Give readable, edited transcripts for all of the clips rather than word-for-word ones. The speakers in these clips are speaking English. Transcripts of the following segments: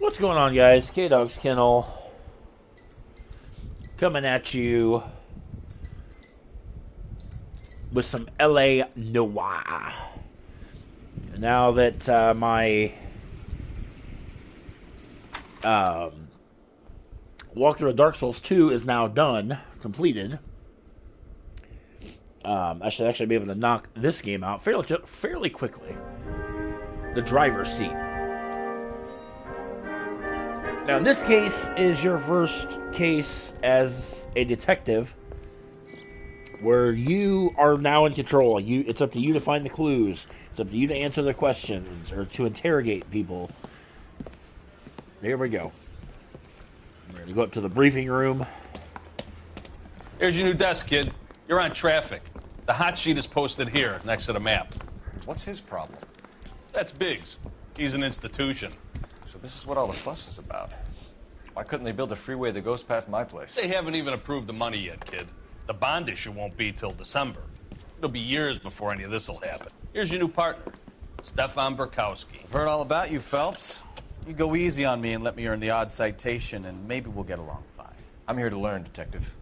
What's going on, guys? K-Dog's Kennel coming at you with some LA Noire. Now that my walkthrough of Dark Souls 2 is now done, completed, I should actually be able to knock this game out fairly quickly. The driver's seat. Now, this case is your first case as a detective, where you are now in control. It's up to you to find the clues. It's up to you to answer the questions, or to interrogate people. Here we go. We're going to go up to the briefing room. Here's your new desk, kid. You're on traffic. The hot sheet is posted here, next to the map. What's his problem? That's Biggs. He's an institution. So this is what all the fuss is about. Why couldn't they build a freeway that goes past my place? They haven't even approved the money yet, kid. The bond issue won't be till December. It'll be years before any of this will happen. Here's your new partner, Stefan Burkowski. I've heard all about you, Phelps. You go easy on me and let me earn the odd citation, and maybe we'll get along fine. I'm here to learn, Detective.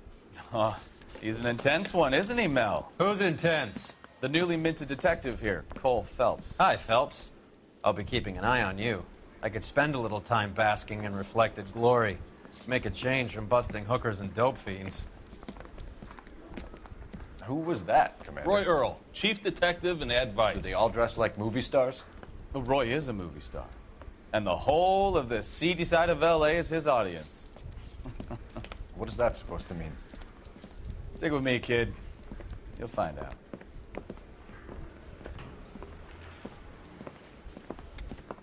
Oh, he's an intense one, isn't he, Mel? Who's intense? The newly minted detective here, Cole Phelps. Hi, Phelps. I'll be keeping an eye on you. I could spend a little time basking in reflected glory. Make a change from busting hookers and dope fiends. Who was that, Commander? Roy Earl, chief detective and advice. Do they all dress like movie stars? Well, Roy is a movie star. And the whole of the seedy side of L.A. is his audience. What is that supposed to mean? Stick with me, kid. You'll find out.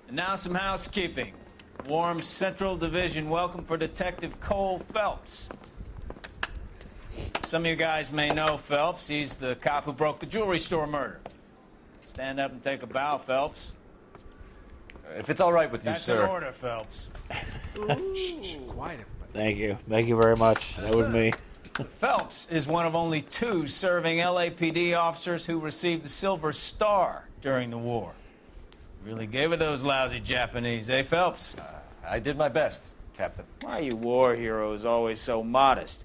And now some housekeeping. Warm Central Division welcome for Detective Cole Phelps. Some of you guys may know Phelps. He's the cop who broke the jewelry store murder. Stand up and take a bow, Phelps. If it's all right with you, That's sir. That's an order, Phelps. Shh, quiet, everybody. Thank you. Thank you very much. That was me. Phelps is one of only 2 serving LAPD officers who received the Silver Star during the war. Really gave it those lousy Japanese, eh, Phelps? I did my best, Captain. Why are you war heroes always so modest?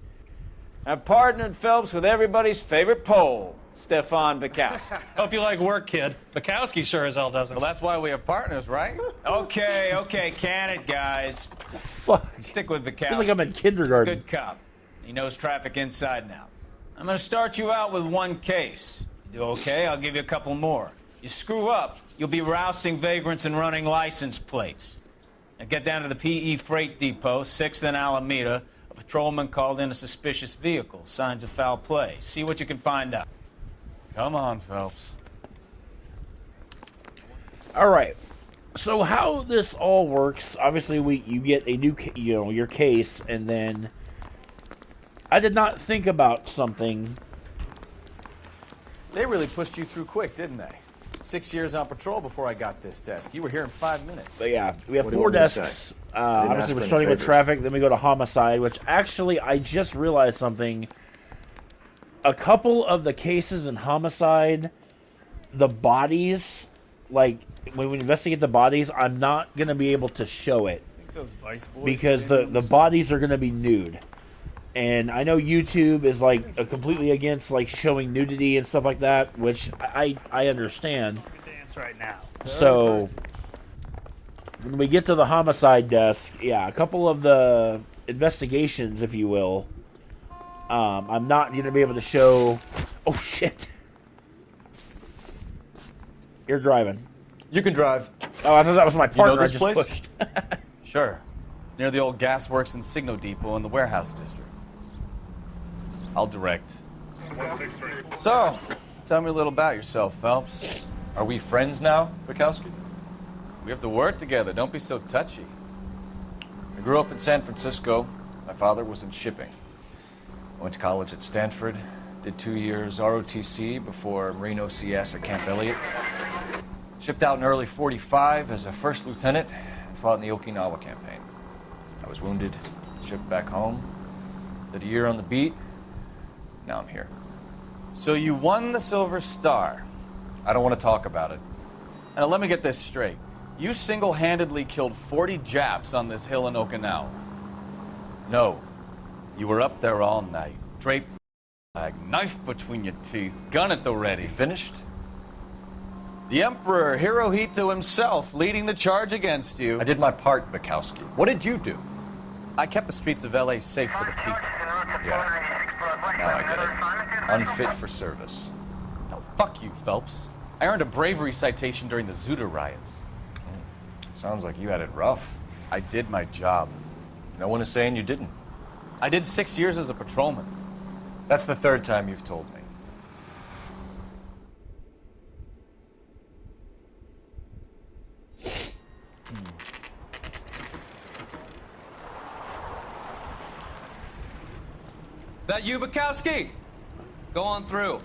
I've partnered Phelps with everybody's favorite Pole, Stefan Burkowski. Hope you like work, kid. Bukowski sure as hell doesn't. Well, that's why we have partners, right? Okay, can it, guys. Fuck. Stick with I Bukowski. feel like I'm in kindergarten. Good cop. He knows traffic inside and out. I'm going to start you out with 1 case. You do okay, I'll give you a couple more. You screw up, you'll be rousting vagrants and running license plates. Now get down to the PE Freight Depot, 6th and Alameda. A patrolman called in a suspicious vehicle. Signs of foul play. See what you can find out. Come on, Phelps. All right. So how this all works? Obviously, you get a new, your case, and then I did not think about something. They really pushed you through quick, didn't they? 6 years on patrol before I got this desk. You were here in 5 minutes. But yeah, we have What do you 4 want me to desks. say? Obviously, we're ask for starting any with favors. traffic, then we go to homicide, which actually, I just realized something. A couple of the cases in homicide, the bodies, like, when we investigate the bodies, I'm not going to be able to show it. I think those Vice Boys Because the bodies are going to be nude. And I know YouTube is, like, completely against, like, showing nudity and stuff like that, which I understand. Dance right now. So, when we get to the homicide desk, yeah, a couple of the investigations, if you will, I'm not going to be able to show... Oh, shit. You're driving. You can drive. Oh, I thought that was my partner this I just place? pushed. Sure. Near the old gasworks and Signo Depot in the warehouse district. I'll direct. So, tell me a little about yourself, Phelps. Are we friends now, Burkowski? We have to work together. Don't be so touchy. I grew up in San Francisco. My father was in shipping. I went to college at Stanford, did 2 years ROTC before Marine OCS at Camp Elliott. Shipped out in early '45 as a first lieutenant and fought in the Okinawa campaign. I was wounded, shipped back home, did a year on the beat. Now I'm here. So you won the Silver Star. I don't want to talk about it. Now let me get this straight. You single-handedly killed 40 Japs on this hill in Okinawa. No. You were up there all night, draped flag, knife between your teeth, gun at the ready. Finished? The Emperor Hirohito himself leading the charge against you. I did my part, Bukowski. What did you do? I kept the streets of L.A. safe for the people. Yeah. Now I get it. Unfit for service. No, fuck you, Phelps. I earned a bravery citation during the Zuda riots. Sounds like you had it rough. I did my job. No one is saying you didn't. I did 6 years as a patrolman. That's the third time you've told me. That you, Bukowski? Go on through.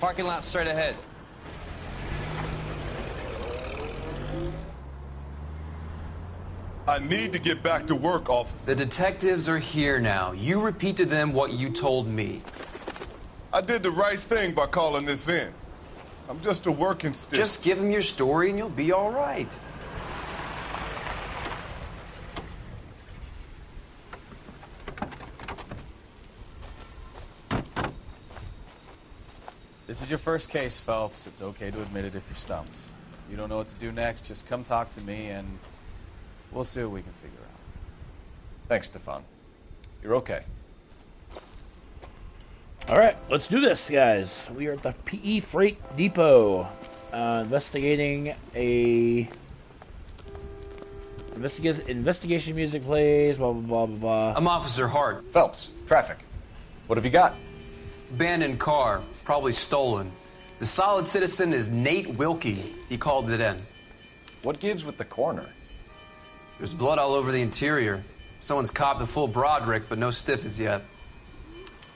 Parking lot straight ahead. I need to get back to work, officer. The detectives are here now. You repeat to them what you told me. I did the right thing by calling this in. I'm just a working stick. Just give them your story and you'll be all right. This is your first case, Phelps. It's okay to admit it if you're stumped. You don't know what to do next, just come talk to me and we'll see what we can figure out. Thanks, Stefan. You're okay. All right, let's do this, guys. We are at the PE Freight Depot, investigating a investigation music plays. Blah blah blah blah blah. I'm Officer Hart. Phelps, traffic. What have you got? Abandoned car, probably stolen. The solid citizen is Nate Wilkie. He called it in. What gives with the coroner? There's blood all over the interior. Someone's copped a full Broderick, but no stiff as yet.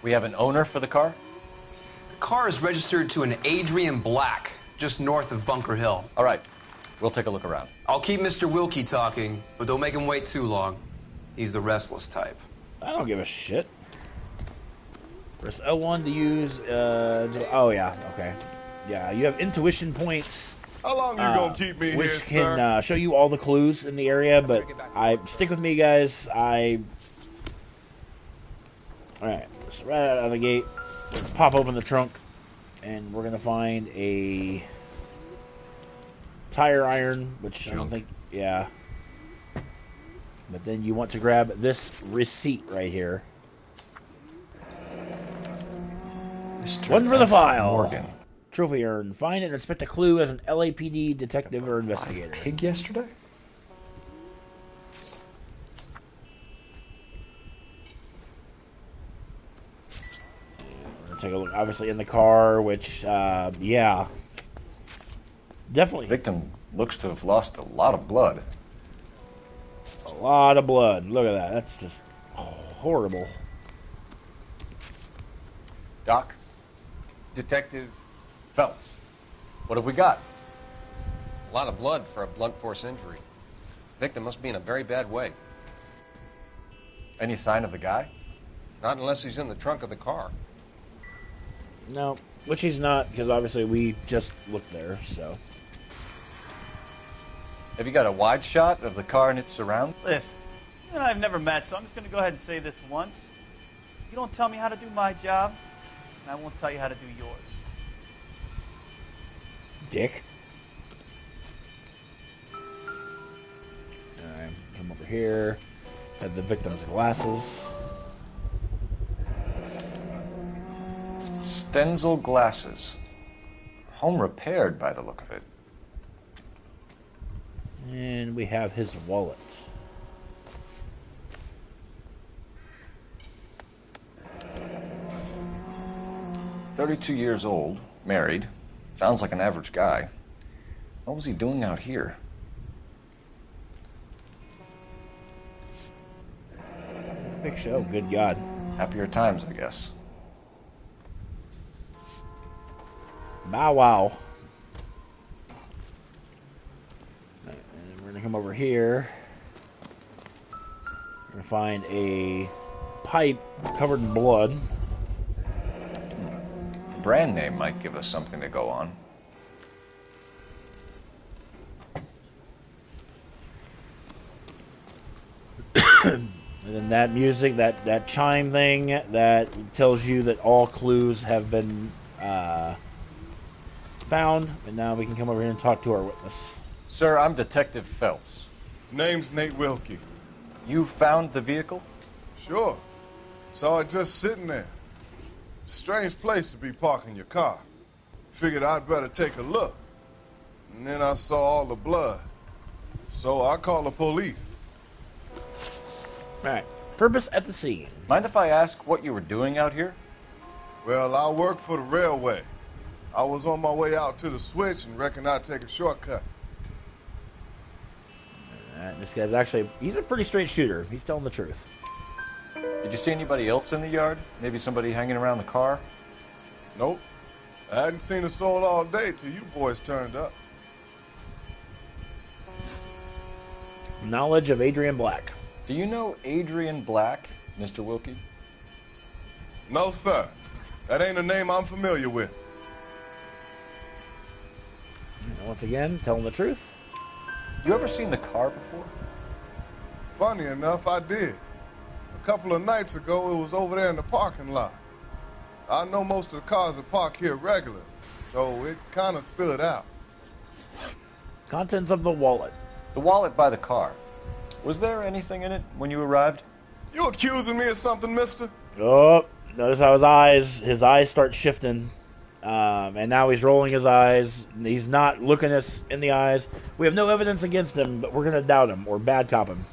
We have an owner for the car? The car is registered to an Adrian Black, just north of Bunker Hill. All right, we'll take a look around. I'll keep Mr. Wilkie talking, but don't make him wait too long. He's the restless type. I don't give a shit. Press L1 to use, oh yeah, okay. Yeah, you have intuition points. How long you gonna keep me which here, can sir? show you all the clues in the area, but stick with me, guys. Alright, so right out of the gate, let's pop open the trunk, and we're gonna find a tire iron, which I don't think, yeah. But then you want to grab this receipt right here. One for the file. Morgan. Trophy earned. Find and inspect a clue as an LAPD detective or investigator. Pig yesterday? We're gonna take a look, obviously, in the car, which, yeah. Definitely. Victim looks to have lost a lot of blood. A lot of blood. Look at that. That's just horrible. Doc? Detective, Phelps. What have we got? a lot of blood for a blunt force injury. Victim must be in a very bad way. Any sign of the guy? Not unless he's in the trunk of the car. No, which he's not, because obviously we just looked there, so. Have you got a wide shot of the car and its surroundings? Listen, you and I have never met, so I'm just going to go ahead and say this once. You don't tell me how to do my job, and I won't tell you how to do yours. Dick. Alright, come over here. Have the victim's glasses. Stenzel glasses. Home repaired by the look of it. And we have his wallet. "32 years old, married. Sounds like an average guy. What was he doing out here?" Big show, good God. Happier times, I guess. Bow wow. And we're gonna come over here. We're gonna find a pipe covered in blood. Brand name might give us something to go on. And then that music, that chime thing that tells you that all clues have been found. And now we can come over here and talk to our witness. Sir, I'm Detective Phelps. Name's Nate Wilkie. You found the vehicle? Sure. Saw it just sitting there. Strange place to be parking your car. Figured I'd better take a look. And then I saw all the blood. So I called the police. Alright. Purpose at the scene. Mind if I ask what you were doing out here? Well, I work for the railway. I was on my way out to the switch and reckoned I'd take a shortcut. This guy's actually, he's a pretty straight shooter. He's telling the truth. Did you see anybody else in the yard? Maybe somebody hanging around the car? Nope. I hadn't seen a soul all day till you boys turned up. Knowledge of Adrian Black. Do you know Adrian Black, Mr. Wilkie? No, sir. That ain't a name I'm familiar with. And once again, telling the truth. You ever seen the car before? Funny enough, I did. A couple of nights ago, it was over there in the parking lot. I know most of the cars are parked here regular, so it kind of stood out. Contents of the wallet. The wallet by the car. Was there anything in it when you arrived? You accusing me of something, mister? Oh, notice how his eyes start shifting. And now he's rolling his eyes. He's not looking us in the eyes. We have no evidence against him, but we're going to doubt him or bad cop him.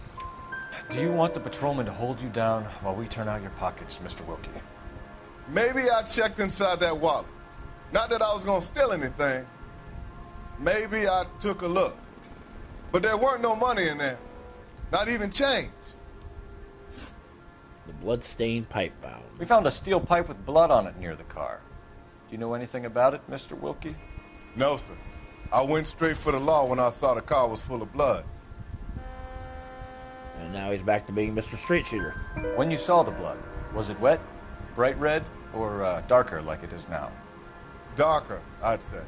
Do you want the patrolman to hold you down while we turn out your pockets, Mr. Wilkie? Maybe I checked inside that wallet. Not that I was going to steal anything. Maybe I took a look. But there weren't no money in there. Not even change. The bloodstained pipe bound. We found a steel pipe with blood on it near the car. Do you know anything about it, Mr. Wilkie? No, sir. I went straight for the law when I saw the car was full of blood. And now he's back to being Mr. Straight Shooter. When you saw the blood, was it wet, bright red, or darker like it is now? Darker, I'd say.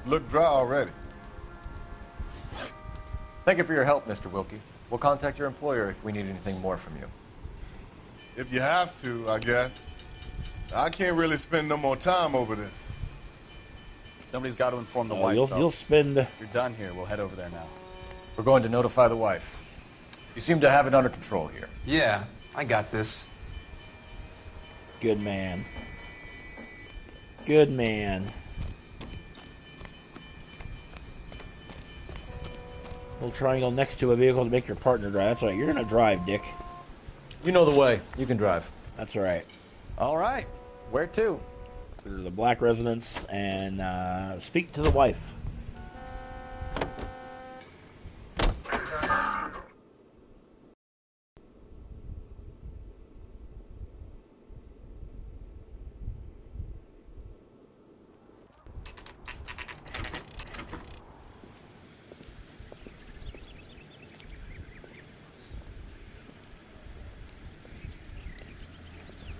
Looked dry already. Thank you for your help, Mr. Wilkie. We'll contact your employer if we need anything more from you. If you have to, I guess. I can't really spend no more time over this. Somebody's got to inform the wife. You'll spend... You're done here. We'll head over there now. We're going to notify the wife. You seem to have it under control here. Yeah, I got this. Good man. Good man. Little triangle next to a vehicle to make your partner drive. That's right. You're going to drive, Dick. You know the way. You can drive. That's right. All right. Where to? Go to the Black residence and speak to the wife.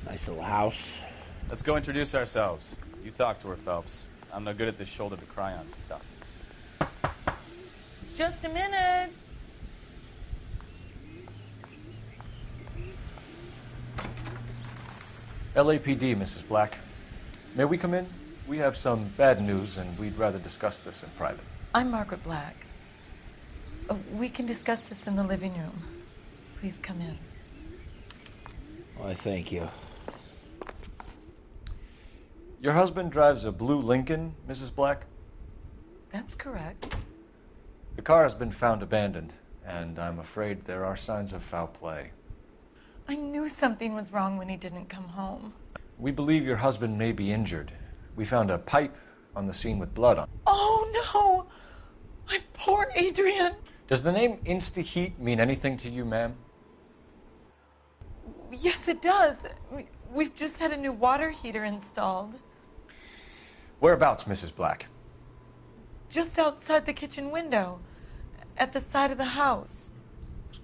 Nice little house. Let's go introduce ourselves. You talk to her, Phelps. I'm no good at this shoulder to cry on stuff. Just a minute. LAPD, Mrs. Black. May we come in? We have some bad news, and we'd rather discuss this in private. I'm Margaret Black. We can discuss this in the living room. Please come in. Why, thank you. Your husband drives a blue Lincoln, Mrs. Black? That's correct. The car has been found abandoned, and I'm afraid there are signs of foul play. I knew something was wrong when he didn't come home. We believe your husband may be injured. We found a pipe on the scene with blood on it. Oh, no! My poor Adrian! Does the name Insta-Heat mean anything to you, ma'am? Yes, it does. We've just had a new water heater installed. Whereabouts, Mrs. Black? Just outside the kitchen window, at the side of the house.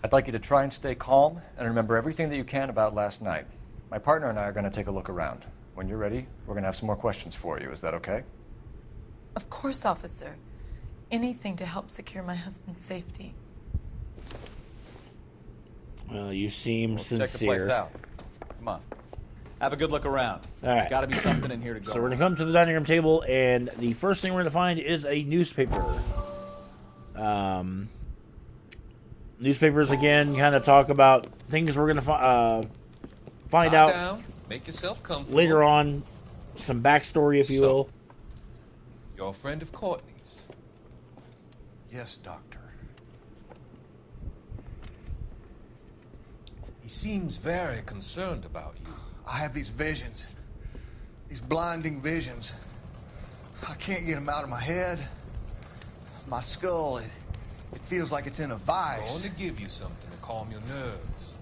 I'd like you to try and stay calm and remember everything that you can about last night. My partner and I are going to take a look around. When you're ready, we're going to have some more questions for you. Is that okay? Of course, officer. Anything to help secure my husband's safety. Well, you seem Let's sincere. check the place out. Come on. Have a good look around. All right. There's got to be something in here to go. So we're going to come to the dining room table, and the first thing we're going to find is a newspaper. Newspapers, again, kind of talk about things we're going to find out down. Make yourself comfortable. later on. Some backstory, if you will. You're a friend of Courtney's. Yes, Doctor. He seems very concerned about you. I have these visions. These blinding visions. I can't get them out of my head. My skull, it feels like it's in a I'm vice. going to give you something to calm your nerves.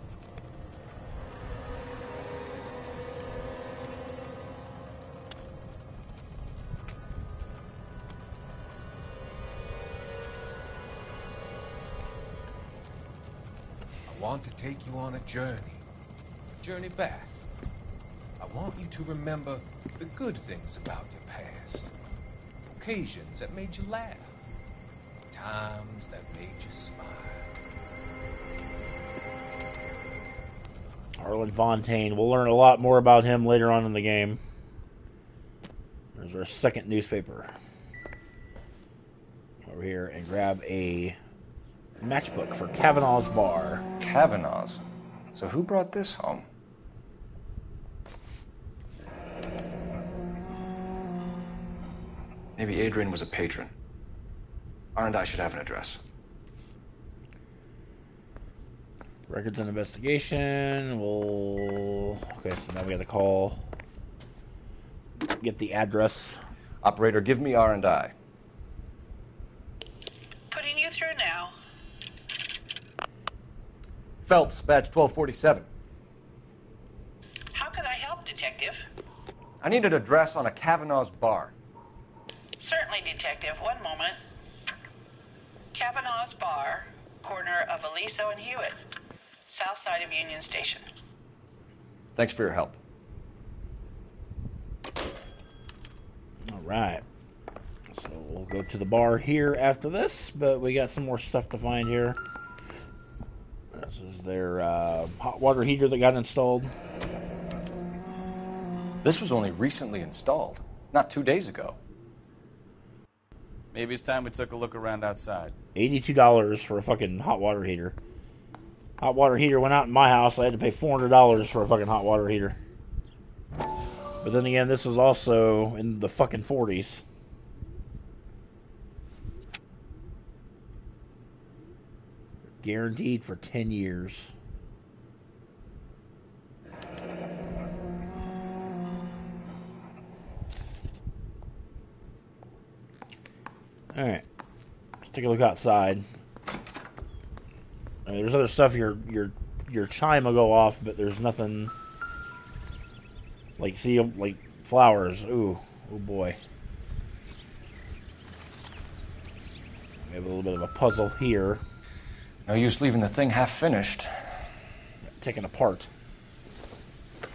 I want to take you on a journey back. I want you to remember the good things about your past. Occasions that made you laugh. Times that made you smile. Harlan Fontaine. We'll learn a lot more about him later on in the game. There's our second newspaper. Over here and grab a matchbook for Kavanaugh's Bar. Kavanaugh's? So who brought this home? Maybe Adrian was a patron. R&I should have an address. Records and investigation. Okay, so now we got to call. Get the address. Operator, give me R&I. Putting you through now. Phelps, badge 1247. How can I help, Detective? I need an address on a Kavanaugh's Bar. Certainly, Detective. One moment. Kavanaugh's Bar, corner of Aliso and Hewitt, south side of Union Station. Thanks for your help. All right. So we'll go to the bar here after this, but we got some more stuff to find here. This is their hot water heater that got installed. This was only recently installed, not 2 days ago. Maybe it's time we took a look around outside. $82 for a fucking hot water heater. Hot water heater went out in my house. I had to pay $400 for a fucking hot water heater. But then again, this was also in the fucking 40s. Guaranteed for 10 years. Alright. Let's take a look outside. I mean, there's other stuff, your chime will go off, but there's nothing like, see, like flowers. Ooh, oh boy. We have a little bit of a puzzle here. No use leaving the thing half finished. Taken apart. So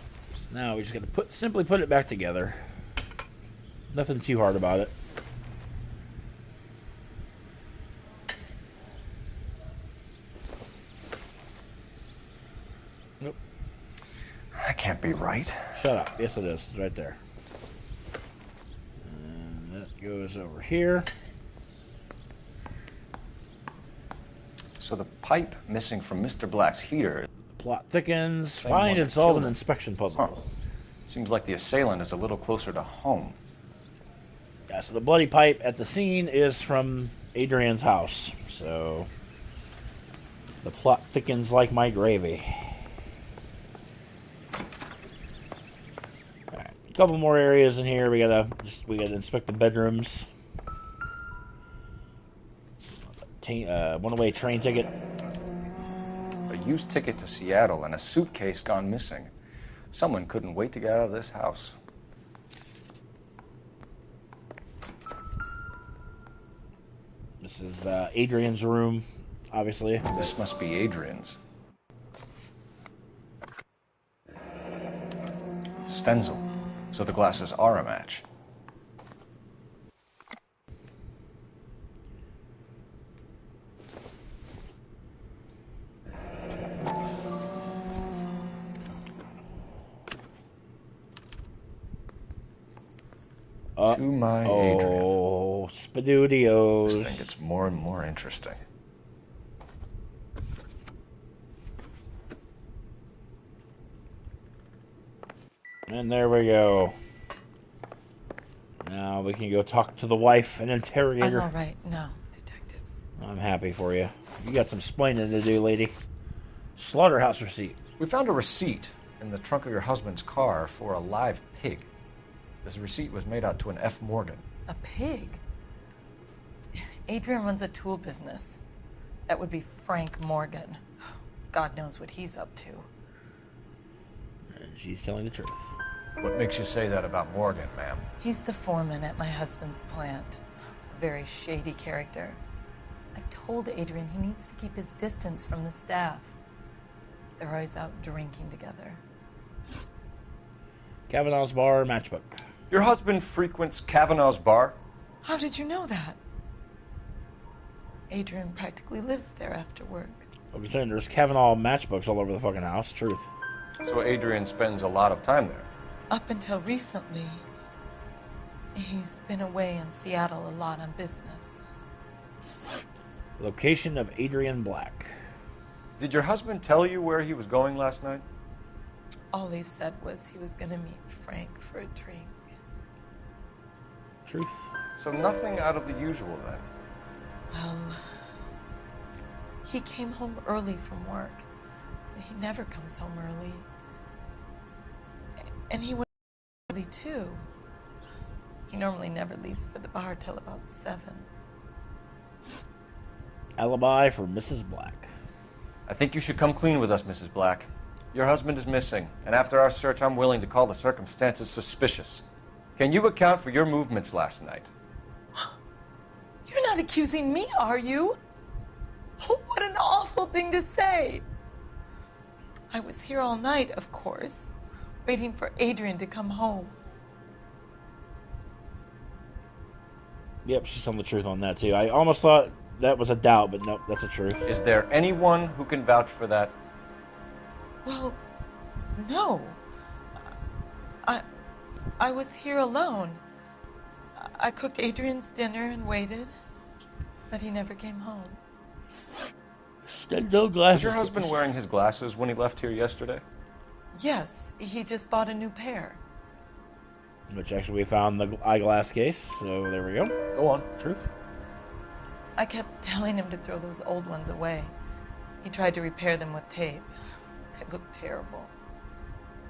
now we just gotta simply put it back together. Nothing too hard about it. Nope. That can't be right. Shut up. Yes, it is. It's right there. And that goes over here. So the pipe missing from Mr. Black's heater. The plot thickens. Same Find one and that solve killed an him. inspection puzzle. Huh. Seems like the assailant is a little closer to home. Yeah, so the bloody pipe at the scene is from Adrian's house. So the plot thickens like my gravy. Alright, a couple more areas in here. We gotta inspect the bedrooms. One-way train ticket. A used ticket to Seattle and a suitcase gone missing. Someone couldn't wait to get out of this house. This is Adrian's room, obviously. This must be Adrian's. Stenzel. So the glasses are a match. To my Adrian. Oh, Spadudios. This thing gets more and more interesting. And there we go. Now we can go talk to the wife and interrogate I'm her. all right now, detectives. I'm happy for you. You got some splaining to do, lady. Slaughterhouse Receipt. We found a receipt in the trunk of your husband's car for a live pig. This receipt was made out to an F. Morgan. A pig? Adrian runs a tool business. That would be Frank Morgan. God knows what he's up to. And she's telling the truth. What makes you say that about Morgan, ma'am? He's the foreman at my husband's plant. A very shady character. I've told Adrian he needs to keep his distance from the staff. They're always out drinking together. Kavanaugh's Bar, matchbook. Your husband frequents Kavanaugh's Bar? How did you know that? Adrian practically lives there after work. I'm saying there's Kavanaugh matchbooks all over the fucking house. Truth. So Adrian spends a lot of time there? Up until recently, he's been away in Seattle a lot on business. Location of Adrian Black. Did your husband tell you where he was going last night? All he said was he was going to meet Frank for a drink. Truth. So nothing out of the usual then? Well, he came home early from work. He never comes home early. And he went early too. He normally never leaves for the bar till about 7. Alibi for Mrs. Black. I think you should come clean with us, Mrs. Black. Your husband is missing, and after our search, I'm willing to call the circumstances suspicious. Can you account for your movements last night? You're not accusing me, are you? Oh, what an awful thing to say. I was here all night, of course, waiting for Adrian to come home. Yep, she's telling the truth on that too. I almost thought that was a doubt, but nope, that's the truth. Is there anyone who can vouch for that? Well, no. I was here alone. I cooked Adrian's dinner and waited, but he never came home. Stenzo glasses. Was your husband wearing his glasses when he left here yesterday? Yes, he just bought a new pair. Which actually we found the eyeglass case, so there we go. Go on. Truth. I kept telling him to throw those old ones away. He tried to repair them with tape. They looked terrible.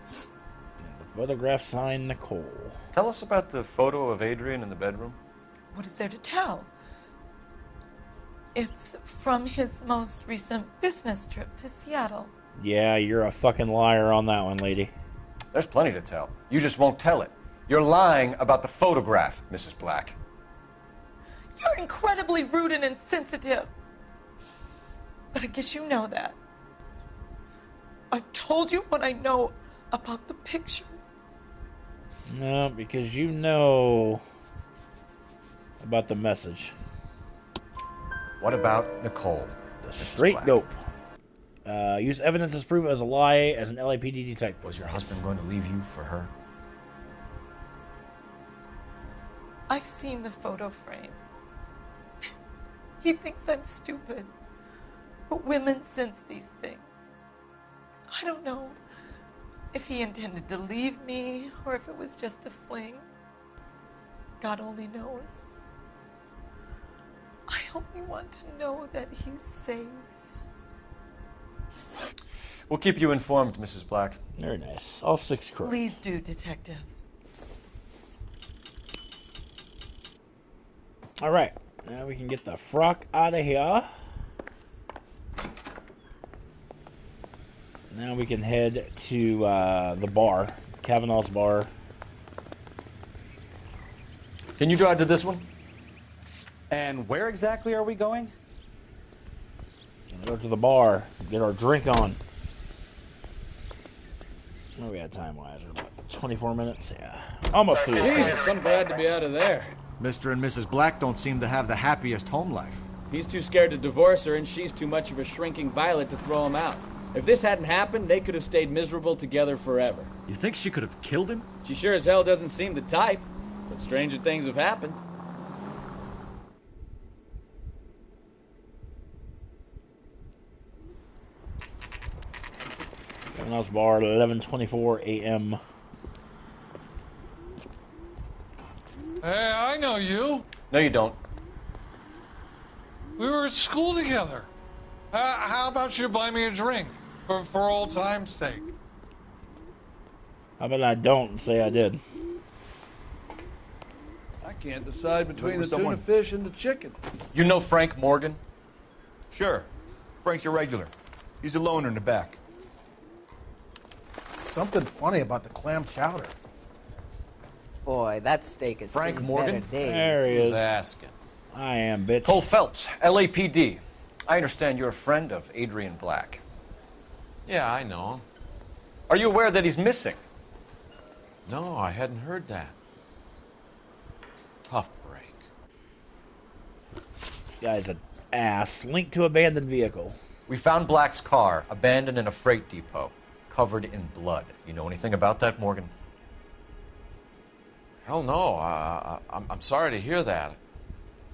And the photograph signed Nicole. Tell us about the photo of Adrian in the bedroom. What is there to tell? It's from his most recent business trip to Seattle. Yeah, you're a fucking liar on that one, lady. There's plenty to tell. You just won't tell it. You're lying about the photograph, Mrs. Black. You're incredibly rude and insensitive. But I guess you know that. I've told you what I know about the picture. No, because you know about the message. What about Nicole? The straight dope. Use evidence as proof as a lie as an LAPD detective. Was your husband going to leave you for her? I've seen the photo frame. He thinks I'm stupid. But women sense these things. I don't know if he intended to leave me or if it was just a fling. God only knows. I only want to know that he's safe. We'll keep you informed, Mrs. Black. Very nice. All 6 correct. Please do, Detective. All right. Now we can get the frock out of here. Now we can head to the bar, Kavanaugh's Bar. Can you drive to this one? And where exactly are we going? Gonna go to the bar, get our drink on. What are we at time-wise? We're about 24 minutes? Yeah. Almost 2 hours. Jesus, I'm glad to be out of there. Mr. and Mrs. Black don't seem to have the happiest home life. He's too scared to divorce her, and she's too much of a shrinking violet to throw him out. If this hadn't happened, they could have stayed miserable together forever. You think she could have killed him? She sure as hell doesn't seem the type. But stranger things have happened. House bar at 11:24 a.m. Hey, I know you. No, you don't. We were at school together. How about you buy me a drink for old time's sake? How about I don't say I did? I can't decide between the someone. tuna fish and the chicken. You know Frank Morgan? Sure. Frank's a regular. He's a loner in the back. Something funny about the clam chowder. Boy, that steak is Frank seen Morgan? better days. There he is. Asking. I am, bitch. Cole Phelps, LAPD. I understand you're a friend of Adrian Black. Yeah, I know him. Are you aware that he's missing? No, I hadn't heard that. Tough break. This guy's an ass. Linked to abandoned vehicle. We found Black's car, abandoned in a freight depot, covered in blood. You know anything about that, Morgan? Hell no. I'm sorry to hear that.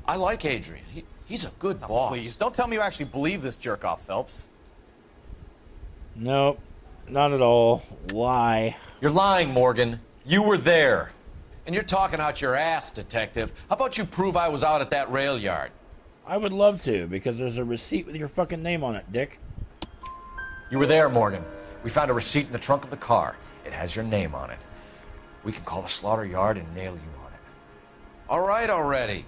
I like Adrian. He's a good boss. Please, don't tell me you actually believe this jerk-off, Phelps. Nope. Not at all. Lie. You're lying, Morgan. You were there. And you're talking out your ass, detective. How about you prove I was out at that rail yard? I would love to, because there's a receipt with your fucking name on it, dick. You were there, Morgan. We found a receipt in the trunk of the car. It has your name on it. We can call the slaughter yard and nail you on it. All right already.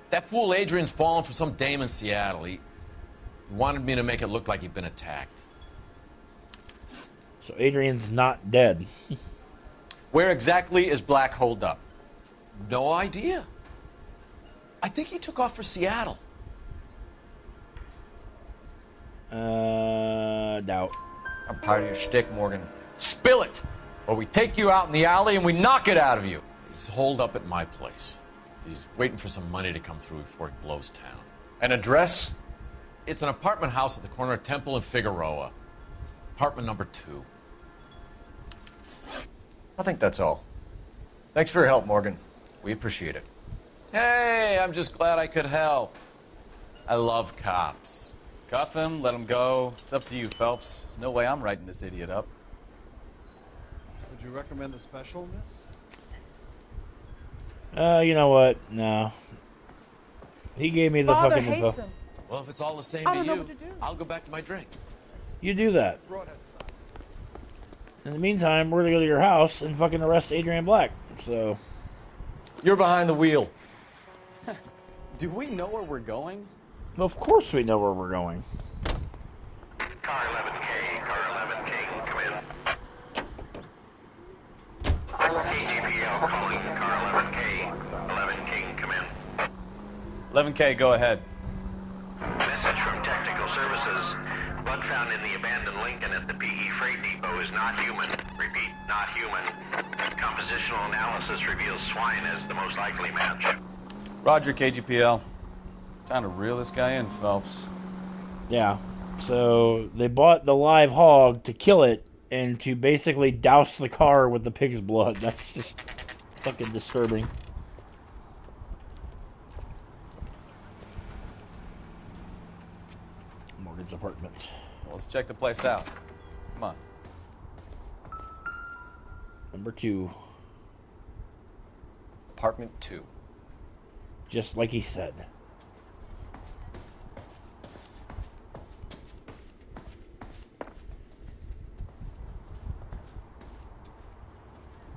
That fool Adrian's fallen for some dame in Seattle. He wanted me to make it look like he'd been attacked. So Adrian's not dead. Where exactly is Black holed up? No idea. I think he took off for Seattle. Doubt. I'm tired of your shtick, Morgan. Spill it, or we take you out in the alley and we knock it out of you. He's holed up at my place. He's waiting for some money to come through before he blows town. An address? It's an apartment house at the corner of Temple and Figueroa. Apartment number 2. I think that's all. Thanks for your help, Morgan. We appreciate it. Hey, I'm just glad I could help. I love cops. Cuff him, let him go. It's up to you, Phelps. There's no way I'm writing this idiot up. Would you recommend the special in this? You know what? No. He gave me the Father fucking hates info. him. Well, if it's all the same I to don't know you, what to do. I'll go back to my drink. You do that. In the meantime, we're gonna go to your house and fucking arrest Adrian Black. So. You're behind the wheel. Do we know where we're going? Well, of course we know where we're going. Car 11K, car 11K, come in. KGPL calling car 11K, 11K, come in. 11K, go ahead. Message from Technical Services. Blood found in the abandoned Lincoln at the PE Freight Depot is not human. Repeat, not human. Compositional analysis reveals swine as the most likely match. Roger, KGPL. Time to reel this guy in, Phelps. Yeah. So they bought the live hog to kill it and to basically douse the car with the pig's blood. That's just fucking disturbing. Morgan's apartment. Well, let's check the place out. Come on. Number 2. Apartment 2. Just like he said.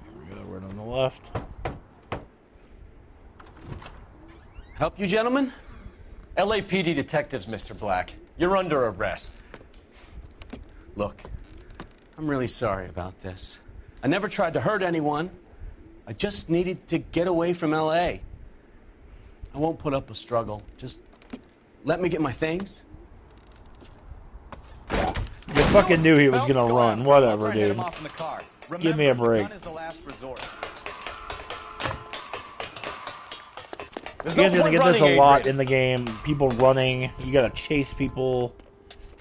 Here we go, right on the left. Help you, gentlemen? LAPD detectives, Mr. Black. You're under arrest. Look, I'm really sorry about this. I never tried to hurt anyone. I just needed to get away from L.A. I won't put up a struggle. Just let me get my things. You fucking knew he was gonna run. Whatever, dude. Give me a break. Gun is the last resort. You guys are gonna get this a lot in the game. People running. You gotta chase people.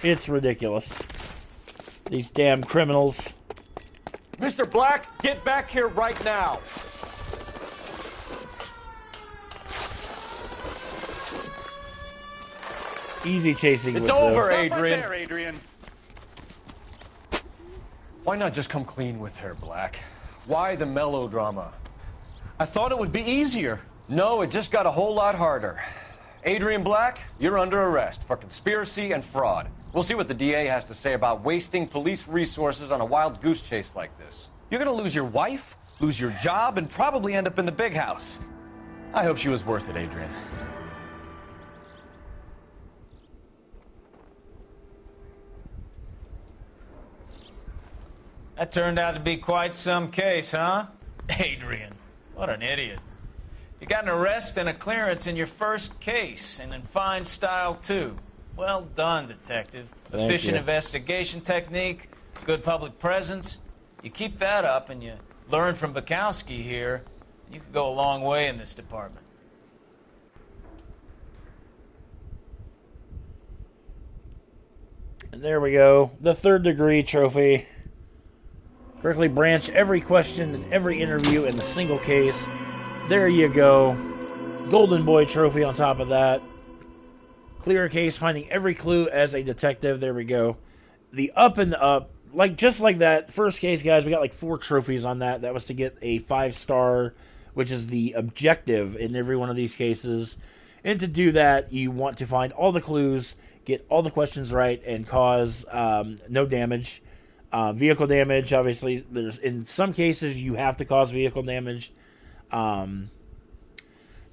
It's ridiculous. These damn criminals. Mr. Black, get back here right now. Easy chasing. It's with over, the... Adrian. There, Adrian. Why not just come clean with her, Black? Why the melodrama? I thought it would be easier. No, it just got a whole lot harder. Adrian Black, you're under arrest for conspiracy and fraud. We'll see what the DA has to say about wasting police resources on a wild goose chase like this. You're gonna lose your wife, lose your job, and probably end up in the big house. I hope she was worth it, Adrian. That turned out to be quite some case, huh? Adrian, what an idiot. You got an arrest and a clearance in your first case, and in fine style, too. Well done, Detective. Thank Efficient you. investigation technique, good public presence. You keep that up and you learn from Bukowski here, you could go a long way in this department. And there we go. The third degree trophy. Correctly branch every question and every interview in a single case. There you go. Golden Boy trophy on top of that. Clear a case, finding every clue as a detective. There we go. The up and the up. Just like that first case, guys, we got like 4 trophies on that. That was to get a 5-star, which is the objective in every one of these cases. And to do that, you want to find all the clues, get all the questions right, and cause no damage. Vehicle damage, obviously, in some cases you have to cause vehicle damage.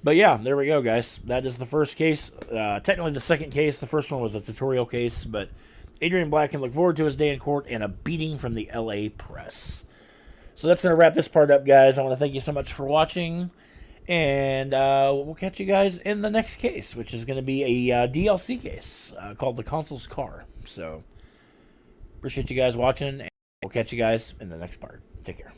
But yeah, there we go, guys. That is the first case. Technically the second case. The first one was a tutorial case, but Adrian Black can look forward to his day in court and a beating from the LA press. So that's going to wrap this part up, guys. I want to thank you so much for watching, and we'll catch you guys in the next case, which is going to be a DLC case called The Consul's Car. So appreciate you guys watching, and we'll catch you guys in the next part. Take care.